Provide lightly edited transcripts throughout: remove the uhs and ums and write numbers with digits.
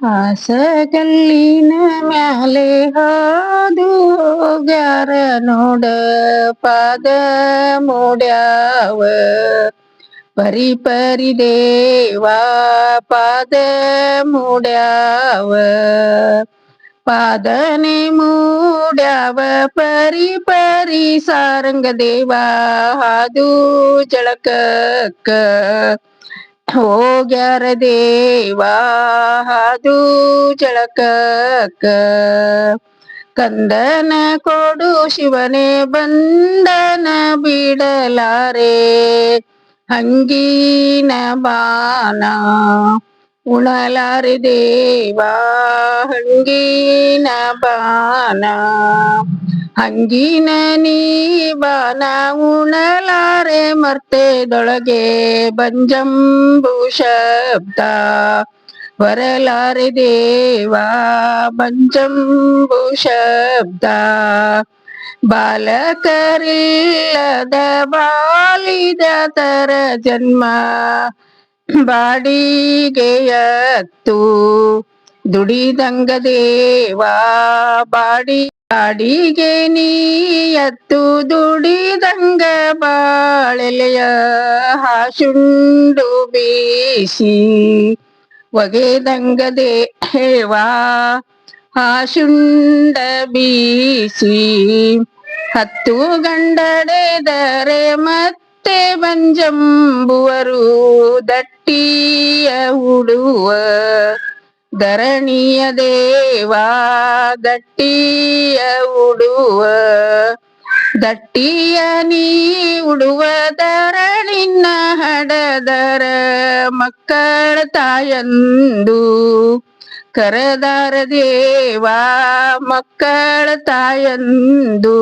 ಹಾಸಗಲ್ಲಿನ ಮ್ಯಾಲೆ ಹಾದು ಹೋಗ್ಯಾರ ನೋಡ ಪಾದ ಮೂಡ್ಯಾವ ಪರಿ ಪರಿ ದೇವಾ ಪಾದ ಮೂಡ್ಯಾವ ಪಾದನೆ ಮೂಡ್ಯಾವ ಪರಿ ಪರಿ ಸಾರಂಗ ದೇವಾ ಹಾದು ಜಳಕಕ್ಕ ಹೋಗ್ಯಾರ ದೇವಾ ಹಾದು ಜಳಕಕ್ಕ ಕಂದನ ಕೊಡು ಶಿವನೇ ಬಂದನ ಬಿಡಲಾರೆ ಹಂಗಿನ ಬಾನ ಉಣಲಾರೆ ದೇವಾ ಹಂಗಿನ ಬಾನ ಹಂಗಿನ ನೀ ಬಾನ ಉಣಲಾರೆ ಮರ್ತೆದೊಳಗೆ ಬಂಜಂಬು ಶಬ್ದ ಬರಲಾರೆ ದೇವಾ ಬಂಜಂಬು ಶಬ್ದ ಬಾಲಕರಿಲ್ಲದ ಬಾಲಿದ ತರ ಜನ್ಮ ಬಾಡಿಗೆಯತ್ತು ದುಡಿದಂಗ ದೇವಾ ಬಾಡಿಗೆ ನೀಯತ್ತು ದುಡಿದಂಗ ಬಾಳೆಲೆಯ ಹಾಶುಂಡು ಬೀಸಿ ಒಗೆದಂಗ ದೇವಾ ಹಾಶುಂಡ ಬೀಸಿ ಹತ್ತು ಗಂಡಡೆದರೆ ಮತ್ತೆ ಬಂಜಂಬುವರು ದಟ್ಟಿಯ ಉಡುವ ಧರಣಿಯ ದೇವಾ ದಟ್ಟಿಯ ಉಡುವ ದಟ್ಟಿಯ ನೀ ಉಡುವ ಧರಣಿನ ಹಡದರ ಮಕ್ಕಳ ತಾಯಂದು ಕರದಾರ ದೇವಾ ಮಕ್ಕಳ ತಾಯಂದು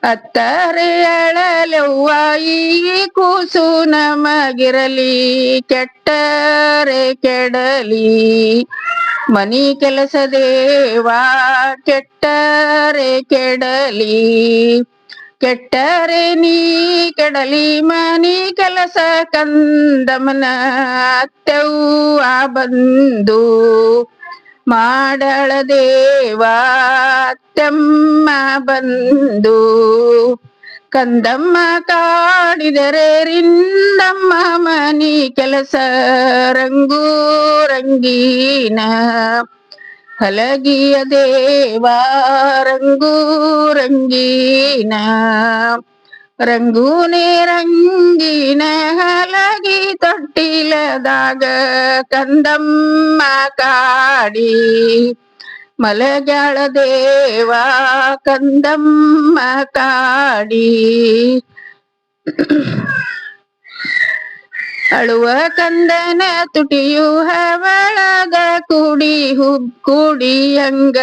ಅತ್ತರೆ ಅಳಲೆವ್ವ ಈ ಕೂಸು ನಮಗಿರಲಿ ಕೆಟ್ಟರೆ ಕೆಡಲಿ ಮನಿ ಕೆಲಸ ದೇವಾ ಕೆಟ್ಟರೆ ಕೆಡಲಿ ಕೆಟ್ಟರೆ ನೀ ಕೆಡಲಿ ಮನಿ ಕೆಲಸ ಕಂದಮನ ಅತ್ತೆವ್ವ ಬಂದು ಮಾಡಳ ದೇವಾ ಅತ್ತೆಮ್ಮ ಬಂದು ಕಂದಮ್ಮ ಕಾಡಿದರೆ ರಿಂದಮ್ಮ ಮನಿ ಕೆಲಸ ರಂಗು ರಂಗೀನ ಹಲಗಿಯ ದೇವಾ ರಂಗು ರಂಗೀನ ರಂಗೂನೆ ರಂಗೀನ ಹಲಗಿ ತೊಟ್ಟಿಲದಾಗ ಕಂದಮ್ಮ ಕಾಡಿ ಮಲಗ್ಯಾಳ ದೇವಾ ಕಂದಮ್ಮ ಕಾಡಿ ಅಳುವ ಕಂದನ ತುಟಿಯು ಹವಳದ ಕುಡಿಯಂಗ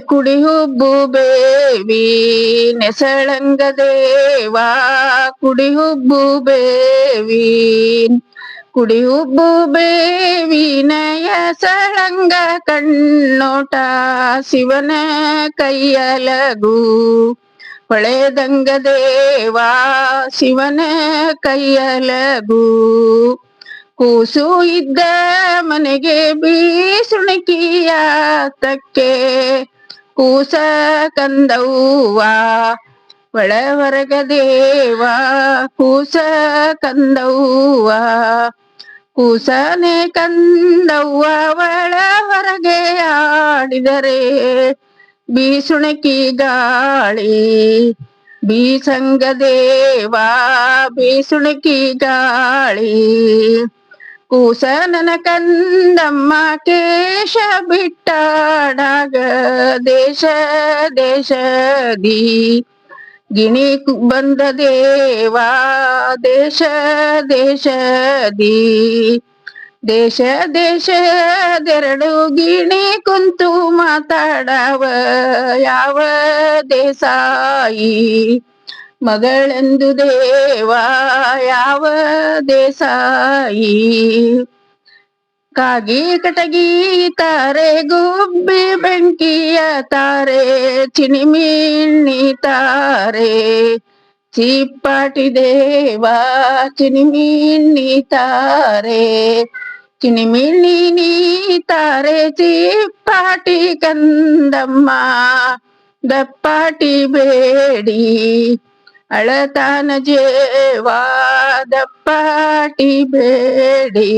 ಕುಡಿ ಹುಬ್ಬು ಬೇವಿ ನೆಸಳಂಗ ದೇವಾ ಕುಡಿ ಹುಬ್ಬು ಬೇವಿ ಕುಡಿ ಹುಬ್ಬು ಬೇವಿನಯ ಸಳಂಗ ಕಣ್ಣೋಟ ಶಿವನ ಕೈಯಲಗು ಹೊಳೆದಂಗ ದೇವಾ ಶಿವನ ಕೈಯಲಗು ಕೂಸು ಇದ್ದ ಮನೆಗೆ ಬೀಸುಣಿಕಿಯ ತಕ್ಕೆ ಕೂಸ ಕಂದವ್ವ ಒಳವರಗ ದೇವಾ ಕೂಸ ಕಂದವ್ವ ಕೂಸನೆ ಕಂದವ್ವ ಒಳ ಹೊರಗೆ ಆಡಿದರೆ ಬೀಸುಣಕಿ ಗಾಳಿ ಬೀಸಂಗ ದೇವಾ ಬೀಸುಣಕಿ ಗಾಳಿ ಕೂಸನನ ಕಂದಮ್ಮ ಕೇಶ ಬಿಟ್ಟಾಡಾಗ ದೇಶ ದೇಶದಿ ಗಿಣಿ ಬಂದ ದೇವಾ ದೇಶ ದೇಶದಿ ದೇಶ ದೇಶದೆರಡು ಗಿಣಿ ಕುಂತು ಮಾತಾಡವ ಯಾವ ದೇಸಾಯಿ ಮಗಳೆಂದು ದೇವಾ ಯಾವ ದೇಸಾಯಿ ಕಾಗಿ ಕಟಗಿ ತಾರೆ ಗುಬ್ಬಿ ಬೆಂಕಿಯ ತಾರೆ ಚಿನಿಮಿಣ್ಣಿ ತಾರೆ ಚಿಪ್ಪಾಟಿ ದೇವಾ ಚಿನಿಮಿಣ್ಣಿ ತಾರೆ ಚಿಣಿಮಿಣಿ ನೀ ತಾರೆ ಚಿಪ್ಪಾಟಿ ಕಂದಮ್ಮ ದಪ್ಪಾಟಿ ಬೇಡಿ ಅಳತಾನ ಜೇವಾ ದಪ್ಪಾಟಿ ಬೇಡಿ